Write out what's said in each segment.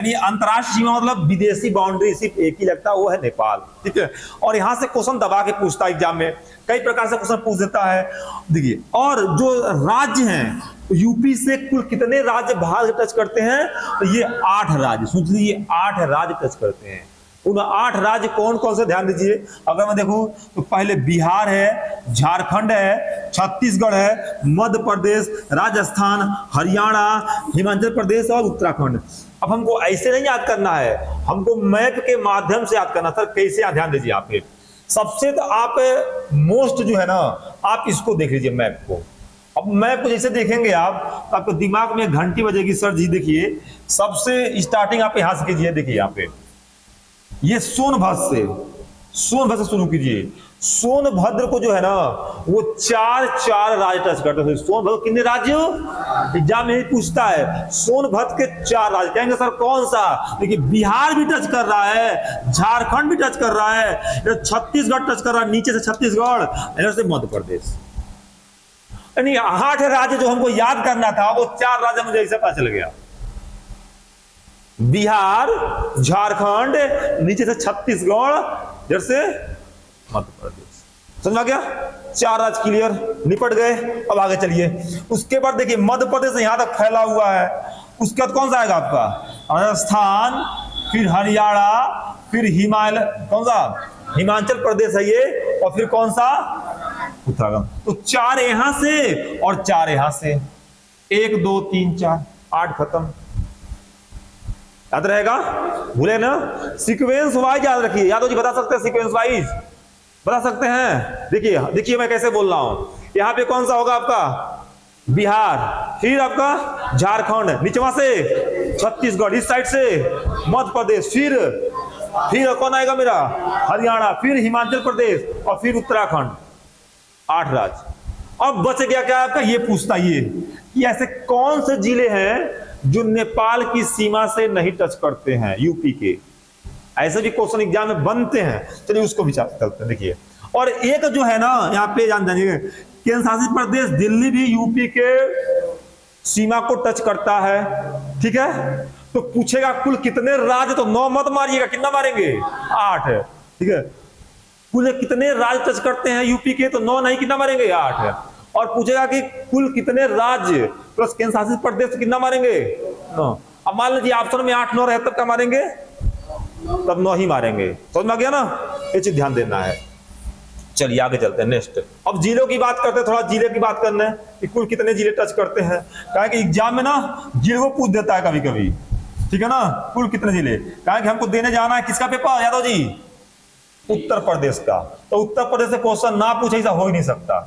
यानी अंतरराष्ट्रीय सीमा मतलब विदेशी बाउंड्री सिर्फ एक ही लगता है, वो है नेपाल। ठीक है, और यहां से क्वेश्चन दबा के पूछता है एग्जाम में, कई प्रकार से क्वेश्चन पूछ देता है। देखिए, और जो राज्य हैं, यूपी से कुल कितने राज्य भारत टच करते हैं? तो ये 8 राज्य, सोच लीजिए 8 राज्य टच करते हैं। उन 8 राज्य कौन कौन से, ध्यान दीजिए। अगर मैं देखूं तो पहले बिहार है, झारखंड है, छत्तीसगढ़ है, मध्य प्रदेश, राजस्थान, हरियाणा, हिमाचल प्रदेश और उत्तराखंड। अब हमको ऐसे नहीं याद करना है, हमको मैप के माध्यम से याद करना। सर कैसे? ध्यान दीजिए आप। सबसे तो आप मोस्ट जो है ना, आप इसको देख लीजिए मैप को। अब मैप को जैसे देखेंगे आप तो आपको दिमाग में घंटी बजेगी। सर जी देखिए, सबसे स्टार्टिंग आप यहां से कीजिए। देखिए यहाँ पे ये सोनभद्र से शुरू कीजिए। सोनभद्र को जो है ना, वो 4 राज्य टच करते हैं। सोनभद्र कितने राज्य? एग्जाम में पूछता है, सोनभद्र के 4 राज्य। कहेंगे सर कौन सा? देखिए, बिहार भी टच कर रहा है, झारखंड भी टच कर रहा है, छत्तीसगढ़ टच कर रहा है, नीचे से छत्तीसगढ़, इधर से मध्य प्रदेश। यानी 8 राज्य जो हमको याद करना था, वो 4 राज्य मुझे ऐसे पता चल गया। बिहार, झारखंड, नीचे से छत्तीसगढ़, इधर से मध्य प्रदेश। समझ आ गया? 4 राज्य क्लियर, निपट गए। अब आगे चलिए। उसके बाद देखिए, मध्य प्रदेश यहां तक फैला हुआ है। उसके बाद कौन सा आएगा आपका? राजस्थान, फिर हरियाणा, फिर कौन सा? हिमाचल प्रदेश है ये, और फिर कौन सा? उत्तराखंड। तो 4 यहां से और 4 यहां से, 1 2 3 4, 8 खत्म। याद रहेगा? भूले ना? सीक्वेंस वाइज याद रखिए। यादव जी बता सकते हैं सीक्वेंस वाइज? बता सकते हैं? देखिए मैं कैसे बोल रहा हूं। यहां पे कौन सा होगा आपका? बिहार, फिर आपका झारखंड, नीचवा से छत्तीसगढ़, इस साइड से मध्य प्रदेश, फिर कौन आएगा मेरा? हरियाणा, फिर हिमाचल प्रदेश और फिर उत्तराखंड। 8 राज्य। अब बच गया क्या आपका? ये पूछता ये कि ऐसे कौन से जिले हैं जो नेपाल की सीमा से नहीं टच करते हैं, यूपी के। ऐसे भी क्वेश्चन एग्जाम में बनते हैं। चलिए उसको विचार करते हैं। देखिए, और एक जो है ना, यहाँ पे जान जानिए, केंद्र शासित प्रदेश दिल्ली भी यूपी के सीमा को टच करता है। ठीक है, तो पूछेगा कुल कितने राज्य, तो 9 मत मारिएगा, कितना मारेंगे? 8। ठीक है, कुल कितने राज्य टच करते हैं यूपी के, तो 9 नहीं, कितना मारेंगे? 8। और पूछेगा कि कुल कितने राज्य प्लस केंद्र शासित प्रदेश, कितना मारेंगे? 9। अब मान लीजिए ऑप्शन में 8 9 रहे, तब क्या मारेंगे? तब 9 ही मारेंगे। समझ में आ गया ना? ये चीज ध्यान देना है। चलिए आगे चलते हैं। नेक्स्ट, अब जिलों की बात करते हैं। थोड़ा जिले की बात करना है कि कुल कितने जिले टच करते हैं। कहा कि एग्जाम में ना जिले को पूछ देता है कभी कभी। ठीक है ना? कुल कितने जिले, कहा कि हमको देने जाना है किसका पेपर यादव जी? उत्तर प्रदेश का। तो उत्तर प्रदेश से क्वेश्चन ना पूछे ऐसा हो ही नहीं सकता।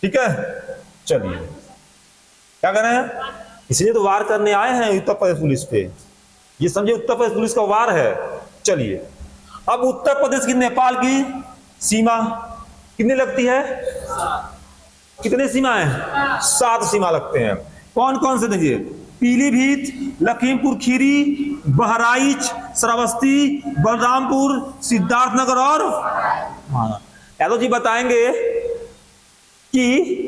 ठीक है, चलिए क्या कर रहे हैं? इसलिए तो वार करने आए हैं उत्तर प्रदेश पुलिस पे। ये समझे उत्तर प्रदेश पुलिस का वार है। चलिए, अब उत्तर प्रदेश की नेपाल की सीमा कितनी लगती है? कितने सीमा है? 7 सीमा लगते हैं। कौन कौन से? देखिए, पीलीभीत, लखीमपुर खीरी, बहराइच, श्रावस्ती, बलरामपुर, सिद्धार्थनगर और यादव जी बताएंगे कि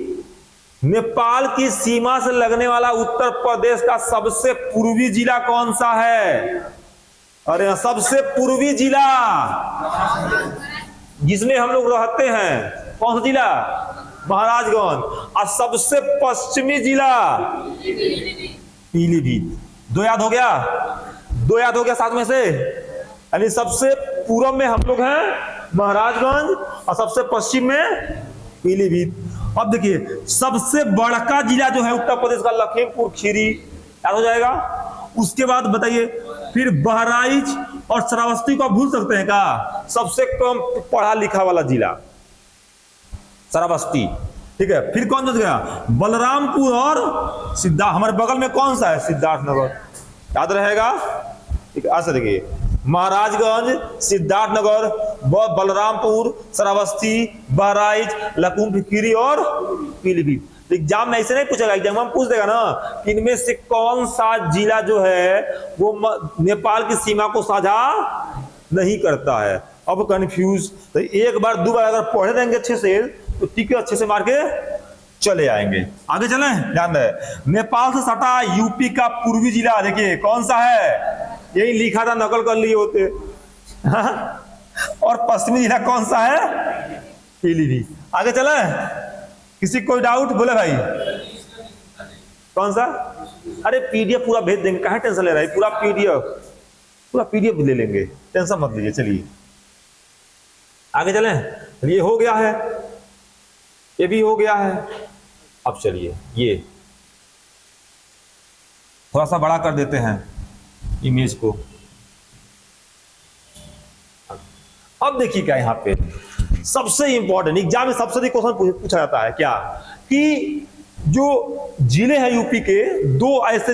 नेपाल की सीमा से लगने वाला उत्तर प्रदेश का सबसे पूर्वी जिला कौन सा है? अरे सबसे पूर्वी जिला जिसमें हम लोग रहते हैं, कौन सा जिला? महाराजगंज। और सबसे पश्चिमी जिला पीलीभीत। 2 याद हो गया? 2 याद हो गया 7 में से। यानी सबसे पूर्व में हम लोग हैं महाराजगंज और सबसे पश्चिम में पीलीभीत। अब देखिए, सबसे बड़का जिला जो है उत्तर प्रदेश का लखीमपुर खीरी, याद हो जाएगा। उसके बाद बताइए, फिर बहराइच और श्रावस्ती को भूल सकते हैं क्या? सबसे कम पढ़ा लिखा वाला जिला श्रावस्ती। ठीक है, फिर कौन बच गया? बलरामपुर और सिद्धार्थ। हमारे बगल में कौन सा है? सिद्धार्थनगर। याद रहेगा? ठीक है, ऐसा देखिए, महाराजगंज, सिद्धार्थनगर, बलरामपुर, श्रावस्ती, बहराइच, लखीमपुर खीरी और पीलीभीत। तो एग्जाम में ऐसे नहीं पूछेगा, एग्जाम में पूछ देगा ना कि इनमें से कौन सा जिला जो है वो नेपाल की सीमा को साझा नहीं करता है। अब कंफ्यूज, तो एक बार 2 बार अगर पढ़े देंगे अच्छे से तो टिक अच्छे से मार के चले आएंगे। आगे चलें, ध्यान रहे। नेपाल से सटा यूपी का पूर्वी जिला देखिए कौन सा है? यही लिखा था, नकल कर लिए होते। हाँ? और पश्चिमी जिला कौन सा है? पीलीभीत। आगे चले, किसी कोई डाउट बोले भाई? कौन सा? अरे पीडीएफ पूरा भेज देंगे, कहाँ टेंशन ले रहा है, पूरा पीडीएफ ले लेंगे, टेंशन मत लीजिए। चलिए आगे चलें। ये हो गया है, ये भी हो गया है। अब चलिए ये थोड़ा सा बड़ा कर देते हैं इमेज को। अब देखिए क्या यहाँ पे सबसे इंपॉर्टेंट, एग्जाम में सबसे अधिक क्वेश्चन पूछा जाता है क्या, कि जो जिले हैं यूपी के, दो ऐसे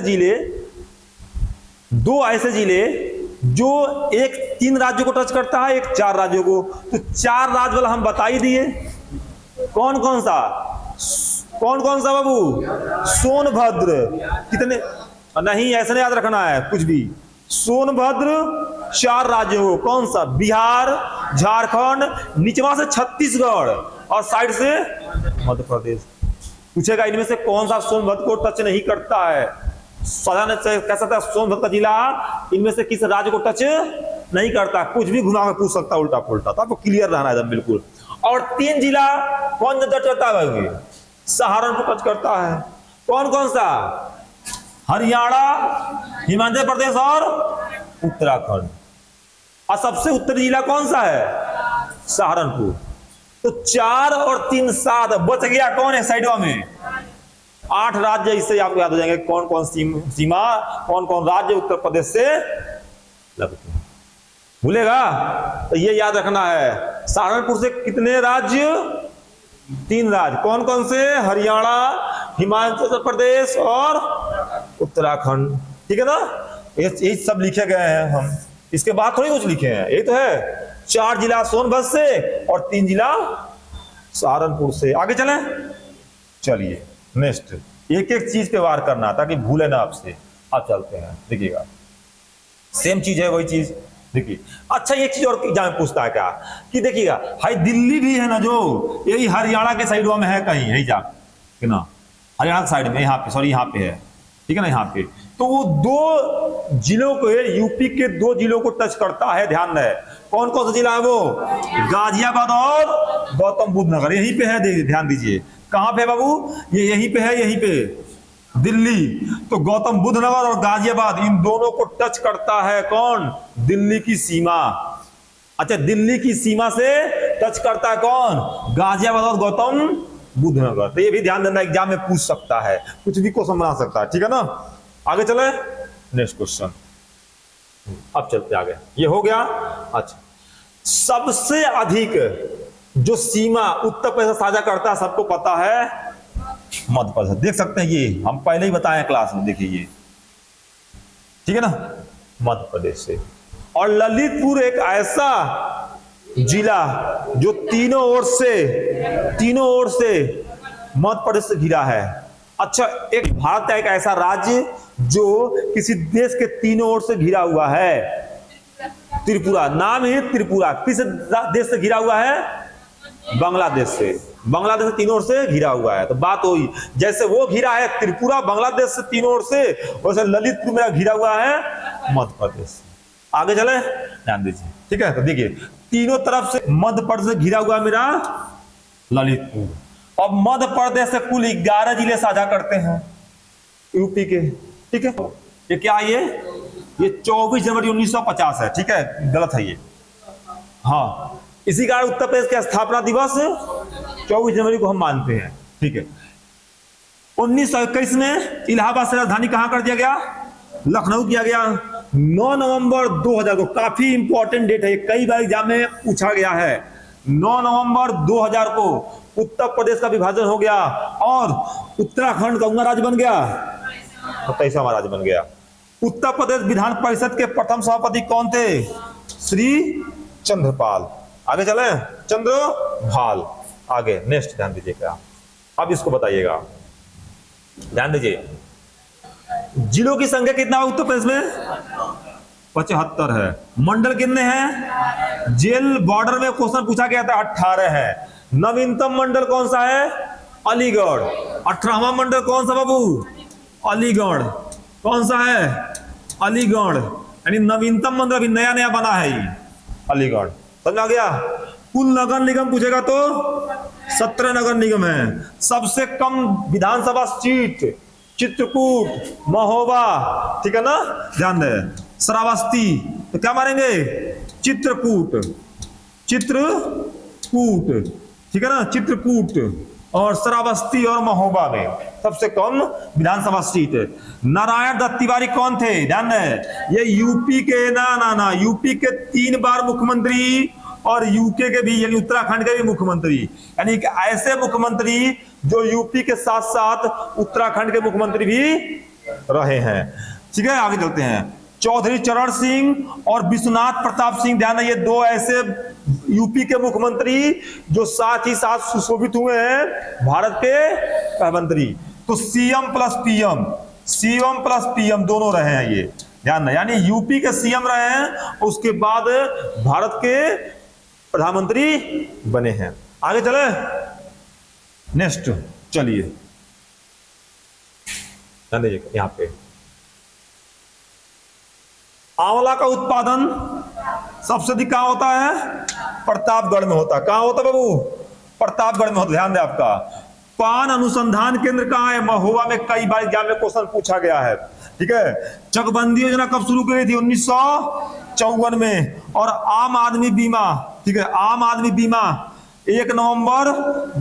जिले जो एक 3 राज्यों को टच करता है, एक 4 राज्यों को। तो 4 राज्य वाला हम बता ही दिए, कौन कौन सा बाबू? सोनभद्र। कितने? नहीं, ऐसा नहीं याद रखना है कुछ भी। सोनभद्र 4 राज्यों को, कौन सा? बिहार, झारखंड, निचवा से छत्तीसगढ़ और साइड से मध्य प्रदेश। पूछेगा इनमें से कौन सा सोनभद्र को टच नहीं करता है? साधारण कह सकता है सोनभद्र का जिला इनमें से किस राज्य को टच नहीं करता। कुछ भी घुमा के पूछ सकता है, उल्टा पुल्टा। तो आपको क्लियर रहना है एकदम बिल्कुल। और 3 जिला कौन टच करता है? सहारनपुर टच करता है। कौन कौन सा? हरियाणा, हिमाचल प्रदेश और उत्तराखंड। और सबसे उत्तरी जिला कौन सा है? सहारनपुर। तो 4 और 3 7 बच गया कौन है साइडवा में? 8 राज्य। इससे आपको याद हो जाएंगे कौन कौन सीमा, कौन कौन राज्य उत्तर प्रदेश से लगते हैं। भूलेगा तो ये याद रखना है। सहारनपुर से कितने राज्य? 3 राज्य। कौन कौन से? हरियाणा, हिमाचल प्रदेश और उत्तराखंड। ठीक है ना? ये सब लिखे गए हैं हम, इसके बाद थोड़ी कुछ लिखे हैं। ये तो है 4 जिला सोनभद्र से और 3 जिला सहारनपुर से। आगे चलें। चलिए नेक्स्ट, एक एक चीज पे वार करना ताकि भूले ना आपसे। अब चलते हैं, देखिएगा सेम चीज है, वही चीज देखिए। अच्छा एक चीज और एग्जाम में पूछता है क्या, कि देखिएगा भाई दिल्ली भी है ना, जो यही हरियाणा के साइड में है कहीं, यही जा कि ना, हरियाणा के साइड में, यहाँ पे, सॉरी यहाँ पे है, ठीक है ना, यहाँ पे। तो वो 2 जिलों को, यूपी के 2 जिलों को टच करता है। ध्यान रहे कौन कौन सा जिला है वो? गाजियाबाद और गौतम बुद्ध नगर। यहीं पे है, ध्यान दीजिए। कहां पे बाबू? ये यहीं पे है, यहीं पे दिल्ली। तो गौतम बुद्ध नगर और गाजियाबाद, इन दोनों को टच करता है कौन? दिल्ली की सीमा। अच्छा, दिल्ली की सीमा से टच करता है कौन? गाजियाबाद और गौतम बुद्ध नगर। तो ये भी ध्यान देना, एग्जाम में पूछ सकता है, कुछ भी क्वेश्चन बना सकता है। ठीक है ना? आगे चले नेक्स्ट क्वेश्चन। अब चलते आगे। ये हो गया। अच्छा, सबसे अधिक जो सीमा उत्तर प्रदेश साझा करता है, सबको पता है, मध्य प्रदेश। देख सकते हैं, ये हम पहले ही बताए क्लास में, देखिए ये, ठीक है ना, मध्य प्रदेश से। और ललितपुर एक ऐसा जिला जो तीनों ओर से मध्य प्रदेश से घिरा है। अच्छा, एक भारत का एक ऐसा राज्य जो किसी देश के तीनों ओर से घिरा हुआ है, त्रिपुरा। नाम ही त्रिपुरा। किस देश से घिरा हुआ है? बांग्लादेश से। बांग्लादेश तीनों ओर से घिरा हुआ है। तो बात हुई, जैसे वो घिरा है त्रिपुरा बांग्लादेश से तीनों ओर से, वैसे ललितपुर मेरा घिरा हुआ है मध्य प्रदेश से। आगे चले, ध्यान दीजिए। ठीक है, तो देखिए तीनों तरफ से मध्य प्रदेश से घिरा हुआ मेरा ललितपुर। अब मध्य प्रदेश से कुल 11 जिले साझा करते हैं यूपी के। ठीक है, ये क्या है? ये 24 जनवरी 1950 है। ठीक है, गलत है ये। हाँ, इसी कारण उत्तर प्रदेश का स्थापना दिवस 24 जनवरी को हम मानते हैं। ठीक है, 1921 में इलाहाबाद से राजधानी कहां कर दिया गया? लखनऊ किया गया। 9 नवंबर 2000 को, काफी इंपॉर्टेंट डेट है, कई बार एग्जाम में पूछा गया है। 9 नवंबर 2000 को उत्तर प्रदेश का विभाजन हो गया और उत्तराखंड का राज्य बन गया, 27वां राज्य बन गया। उत्तर प्रदेश विधान परिषद के प्रथम सभापति कौन थे? श्री चंद्रपाल। आगे चले, चंद्रभाल। आगे नेक्स्ट ध्यान दीजिएगा। अब इसको बताइएगा, ध्यान दीजिए। जिलों की संख्या कितना है उत्तर प्रदेश में? 75 है। मंडल कितने हैं? जेल बॉर्डर में क्वेश्चन पूछा गया था, 18 है। नवीनतम मंडल कौन सा है? अलीगढ़। 18वां मंडल कौन सा बाबू? अलीगढ़। कौन सा है? अलीगढ़। यानी नवीनतम मंदिर अभी नया नया बना है ये अलीगढ़। समझ आ गया। कुल नगर निगम पूछेगा तो 17 नगर निगम है। सबसे कम विधानसभा सीट चित्रकूट, महोबा, ठीक है ना, ध्यान दे, श्रावस्ती, तो क्या मारेंगे चित्रकूट, चित्रकूट, ठीक है ना, चित्रकूट और श्रावस्ती और महोबा में सबसे कम विधानसभा सीट। नारायण दत्त तिवारी कौन थे, ध्यान दें, ये यूपी के ना यूपी के 3 बार मुख्यमंत्री और यूके के भी यानी उत्तराखंड के भी मुख्यमंत्री, यानी कि ऐसे मुख्यमंत्री जो यूपी के साथ साथ उत्तराखंड के मुख्यमंत्री भी रहे हैं। ठीक है, आगे चलते हैं। चौधरी चरण सिंह और विश्वनाथ प्रताप सिंह, ध्यान है, ये 2 ऐसे यूपी के मुख्यमंत्री जो साथ ही साथ सुशोभित हुए हैं भारत के प्रधानमंत्री। तो सीएम प्लस पीएम दोनों रहे हैं ये, ध्यान है, यानी यूपी के सीएम रहे हैं, उसके बाद भारत के प्रधानमंत्री बने हैं। आगे चले, नेक्स्ट चलिए, ध्यान दीजिए यहां पे आंवला का उत्पादन सबसे अधिक कहां होता है, प्रतापगढ़ में होता है। कहां होता है बाबू, प्रतापगढ़ में होता है, ध्यान दे आपका। पान अनुसंधान केंद्र कहां है, महोबा में कई बार एग्जाम में क्वेश्चन पूछा गया है। ठीक है, चकबंदी योजना कब शुरू की थी, 1954 में। और आम आदमी बीमा, ठीक है, आम आदमी बीमा 1 नवंबर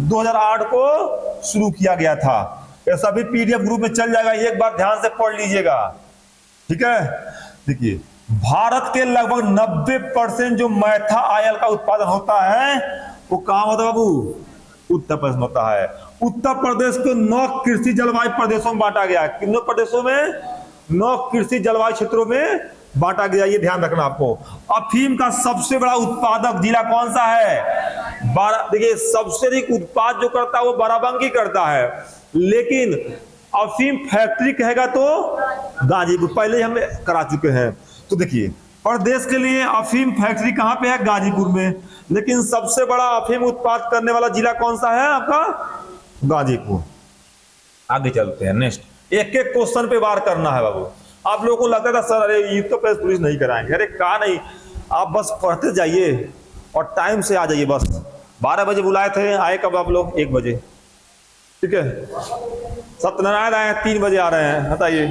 2008 को शुरू किया गया था। ये सभी पीडीएफ ग्रुप में चल जाएगा, एक बार ध्यान से पढ़ लीजिएगा। ठीक है, देखिए, भारत के लगभग 90% जो मैथा ऑयल का उत्पादन होता है वो कहां होता है बाबू, उत्तर प्रदेश में होता है। उत्तर प्रदेश को 9 कृषि जलवायु प्रदेशों में बांटा गया। कितने प्रदेशों में, 9 कृषि जलवायु क्षेत्रों में बांटा गया, ये ध्यान रखना आपको। अफीम का सबसे बड़ा उत्पादक जिला कौन सा है, देखिए, सबसे अधिक उत्पाद जो करता है वो बाराबंकी करता है, लेकिन अफीम फैक्ट्री कहेगा तो गाजीपुर, पहले हम करा चुके हैं। तो देखिए, प्रदेश के लिए अफीम फैक्ट्री कहां पे है, गाजीपुर में, लेकिन सबसे बड़ा अफीम उत्पाद करने वाला जिला कौन सा है आपका, गाजीपुर। आगे चलते हैं, नेक्स्ट, एक एक क्वेश्चन पे वार करना है बाबू। आप लोगों को लगता था सर अरे ये तो प्रेस पुलिस नहीं कराएंगे, अरे कहा नहीं, आप बस पढ़ते जाइए और टाइम से आ जाइए। बस 12 बजे बुलाए थे, आए कब आप लोग, 1 बजे, ठीक है। सत्यनारायण आए 3 बजे आ रहे हैं, बताइए,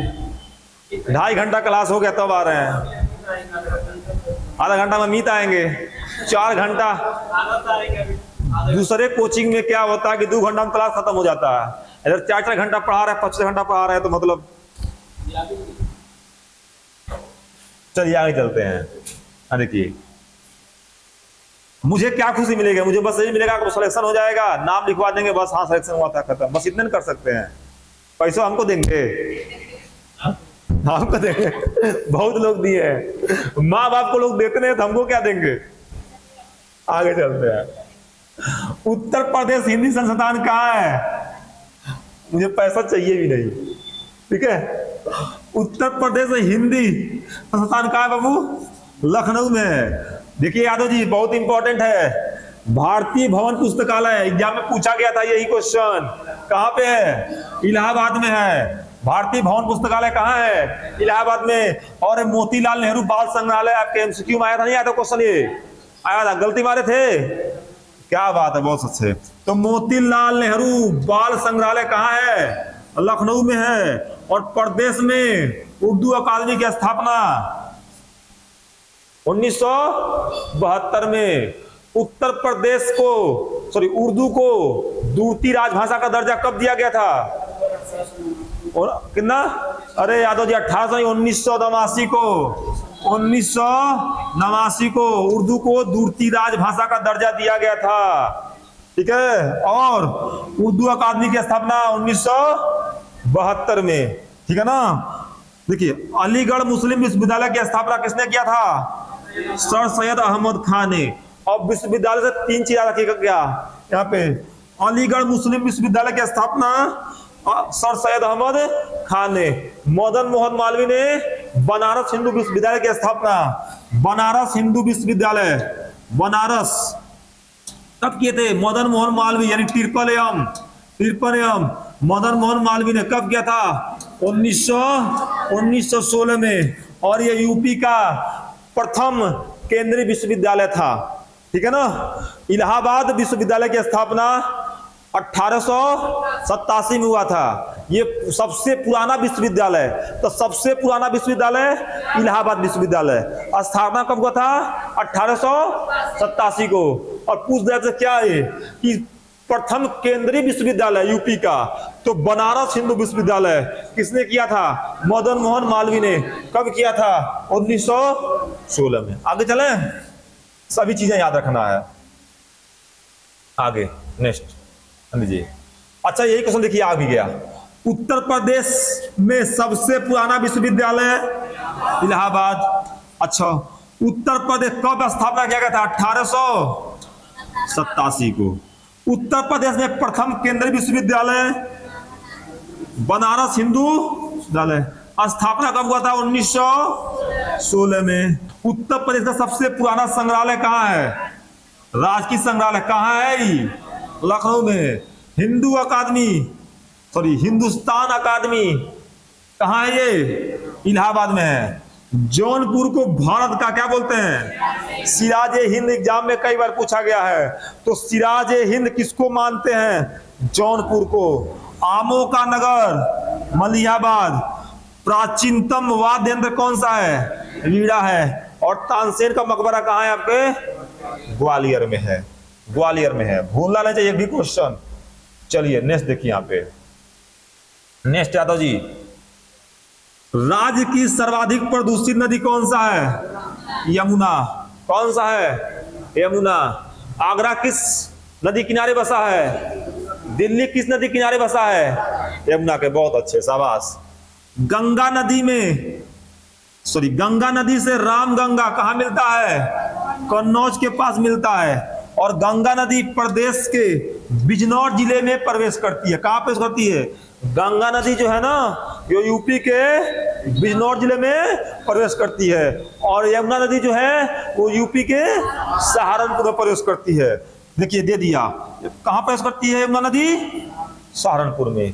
2.5 घंटा क्लास हो गया तब आ रहे हैं, आधा घंटा में मीत आएंगे, 4 घंटा। दूसरे कोचिंग में क्या होता है कि 2 घंटा में क्लास खत्म हो जाता है, इधर 4-4 घंटा पढ़ा रहे हैं, 25 घंटा पढ़ा रहे हैं, तो मतलब। चलिए आगे चलते हैं। देखिए, मुझे क्या खुशी मिलेगी, मुझे बस यही मिलेगा कि सिलेक्शन हो जाएगा, नाम लिखवा देंगे, बस हाँ सिलेक्शन हुआ था, खत्म, बस इतने कर सकते हैं। पैसा हमको देंगे, हमको देंगे, बहुत लोग दिए हैं, माँ बाप को लोग देते नहीं तो हमको क्या देंगे। आगे चलते हैं। उत्तर प्रदेश हिंदी संस्थान कहाँ है, मुझे पैसा चाहिए भी नहीं, ठीक है। उत्तर प्रदेश हिंदी संस्थान कहाँ है बाबू, लखनऊ में है। देखिए यादव जी, बहुत इंपॉर्टेंट है, भारतीय भवन पुस्तकालय, एग्जाम में पूछा गया था यही क्वेश्चन, कहाँ पे है, इलाहाबाद में है। भारतीय भवन पुस्तकालय कहाँ है, इलाहाबाद में। और मोतीलाल नेहरू बाल संग्रहालय, आपके एमसीक्यू में आया था, नहीं आया था क्वेश्चन, ये आया था, गलती मारे थे, क्या बात है, बहुत अच्छे। तो मोतीलाल नेहरू बाल संग्रहालय कहाँ है, लखनऊ में है। और प्रदेश में उर्दू अकादमी की स्थापना 1972 में। उत्तर प्रदेश को, सॉरी, उर्दू को दूसरी राजभाषा का दर्जा कब दिया गया था, और कितना, अरे यादव जी 1989 को, 1989 को उर्दू को दूसरी राजभाषा का दर्जा दिया गया था, ठीक है। और उर्दू अकादमी की स्थापना 1972 में, ठीक है ना। देखिए, अलीगढ़ मुस्लिम विश्वविद्यालय की स्थापना किसने किया था, सर सैयद अहमद खान ने। अब विश्वविद्यालय से 3 चीज रखिएगा क्या यहाँ पे, अलीगढ़ मुस्लिम विश्वविद्यालय की स्थापना सर सैयद अहमद खान ने। मदन मोहन मालवीय ने बनारस हिंदू विश्वविद्यालय की स्थापना, बनारस हिंदू विश्वविद्यालय, बनारस कब किए थे, मदन मोहन मालवीय, यानी ट्रिपल एम मदन मोहन मालवीय ने कब किया था, 1916 में। और ये यूपी का प्रथम केंद्रीय विश्वविद्यालय था। ठीक है ना। इलाहाबाद विश्वविद्यालय की स्थापना 1887 में हुआ था। ये सबसे पुराना विश्वविद्यालय, तो सबसे पुराना विश्वविद्यालय इलाहाबाद विश्वविद्यालय। स्थापना कब हुआ था? 1887 को। और पूछ दिया था क्या है कि प्रथम केंद्रीय विश्वविद्यालय यूपी का, तो बनारस हिंदू विश्वविद्यालय किसने किया था? मदन मोहन मालवीय ने। कब किया था? 1916 में। आगे चलें, सभी चीजें याद रखना है। आगे नेक्स्ट लीजिए। अच्छा यही क्वेश्चन देखिए आ भी गया। उत्तर प्रदेश में सबसे पुराना विश्वविद्यालय इलाहाबाद। अच्छा उत्तर प्रदेश कब स्थापना किया गया था? 1887 को। उत्तर प्रदेश में प्रथम केंद्रीय विश्वविद्यालय बनारस हिंदू विश्वविद्यालय। स्थापना कब हुआ था? 1916 में। उत्तर प्रदेश का सबसे पुराना संग्रहालय कहाँ है? राजकीय संग्रहालय कहाँ है? लखनऊ में। हिंदू अकादमी हिंदुस्तान अकादमी कहाँ है? ये इलाहाबाद में है। जौनपुर को भारत का क्या बोलते हैं? सिराज ए हिंद। एग्जाम में कई बार पूछा गया है। तो सिराज ए हिंद किसको मानते हैं? जौनपुर को। आमों का नगर मलिहाबाद। प्राचीनतम वाद्य यंत्र कौन सा है? वीणा है। और तानसेन का मकबरा कहाँ है आपके? ग्वालियर में है। ग्वालियर में है, भूलना नहीं चाहिए भी क्वेश्चन। चलिए नेक्स्ट देखिए यहाँ पे। नेक्स्ट यादव जी, राज्य की सर्वाधिक प्रदूषित नदी कौन सा है? यमुना। कौन सा है? यमुना। आगरा किस नदी किनारे बसा है? दिल्ली किस नदी किनारे बसा है? यमुना के। बहुत अच्छे, शाबाश। गंगा नदी में गंगा नदी से रामगंगा कहाँ मिलता है? कन्नौज के पास मिलता है। और गंगा नदी प्रदेश के बिजनौर जिले में प्रवेश करती है। कहाँ प्रवेश करती है? गंगा नदी जो है ना, ये यूपी के बिजनौर जिले में प्रवेश करती है। और यमुना नदी जो है वो यूपी के सहारनपुर में प्रवेश करती है। देखिए दे दिया, कहाँ प्रवेश करती है यमुना नदी? सहारनपुर में।